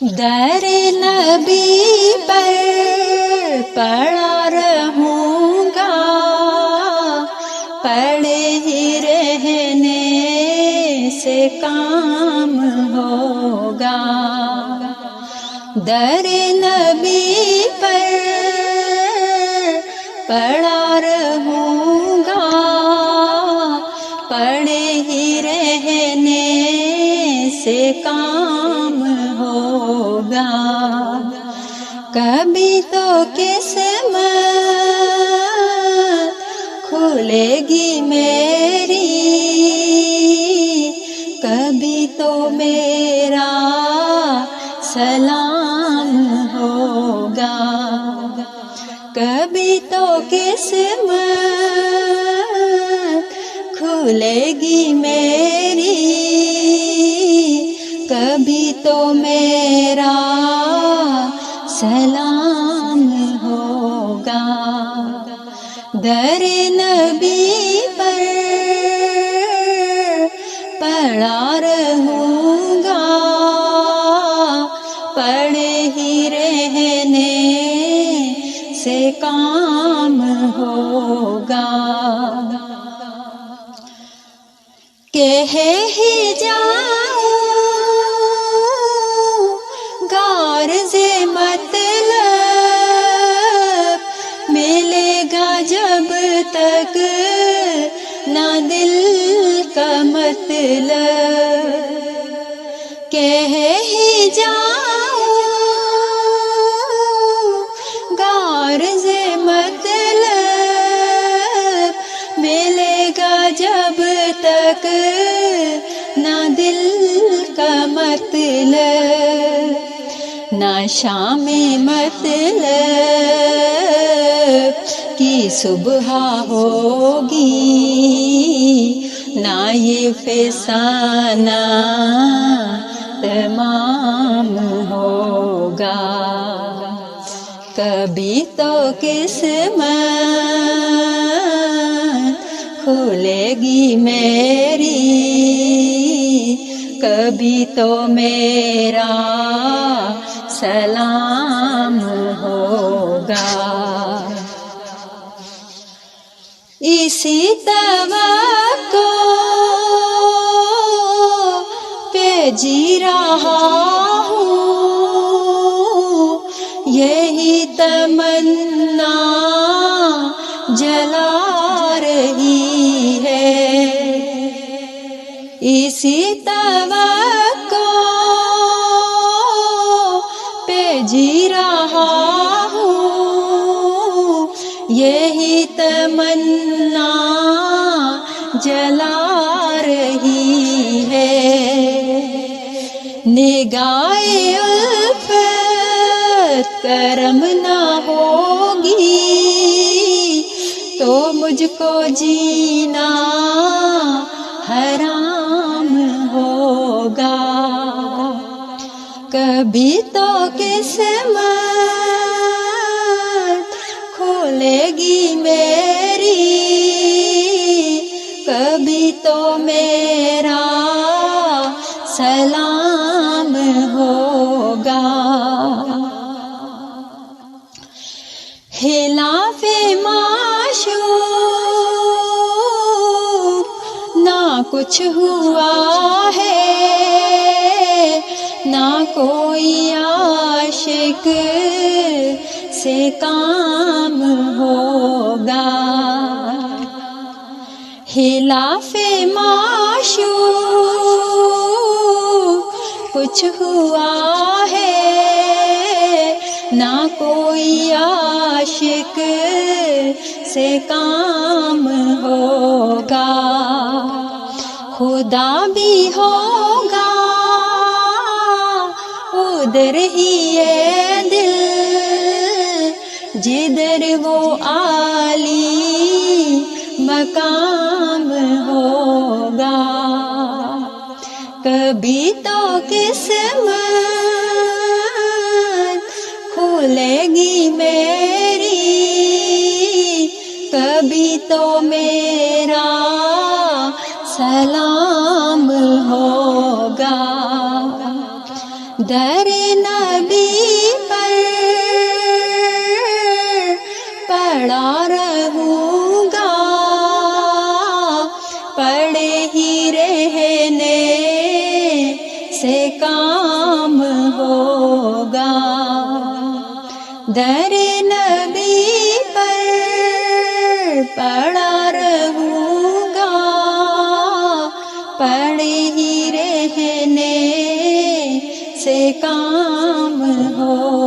در نبی پر پڑا رہوں گا، پڑے ہی رہنے سے کام ہوگا۔ در نبی پر پڑا رہوں گا، پڑے ہی رہنے سے کام ہوگا۔ کبھی تو قسمت کھلے گی میری، کبھی تو میرا سلام ہوگا۔ کبھی تو قسمت کھلے گی میری، کبھی تو میرا سلام ہوگا۔ در نبی پر پڑا رہوں گا، پڑے ہی رہنے سے کام ہوگا۔ کہہ ہی جاؤں غرض مطلب، ملے گا جب تک نہ دل کا مطلب۔ کہہ ہی جاؤں غرض مطلب، ملے گا جب تک نہ دل کا مطلب، نہ شام مطلب کی صبح ہوگی، نہ یہ فسانہ تمام ہوگا۔ کبھی تو قسمت کھلے گی میری، کبھی تو میرا سلام ہوگا۔ اسی توقع پہ جی رہا ہوں، یہی تمنا جلا رہی ہے۔ اسی توقع پہ جی رہا ہوں، یہی تمنا جلا رہی ہے۔ نگاہ الفت کرم نہ ہوگی تو مجھ کو جینا حرام ہوگا۔ کبھی تو قسمت کھلے گی میری، کبھی تو میرا سلام ہوگا۔ خلاف معشوق نہ کچھ ہوا ہے، نہ کوئی عاشق سے کام ہوگا۔ خلاف معشوق کچھ ہوا ہے، نہ کوئی عاشق سے کام ہوگا۔ خدا بھی ہوگا ادھر ہی یہ دل، جدھر وہ عالی مقام ہوگا۔ کبھی تو قسمت کھلے گی میری، کبھی تو میرا سلام ہوگا۔ در نبی پر پڑا رہوں گا، پڑے ہی رہنے سے کام ہوگا، در نبی پر پڑا رہوں گا، پڑے ہی رہنے سے کام ہو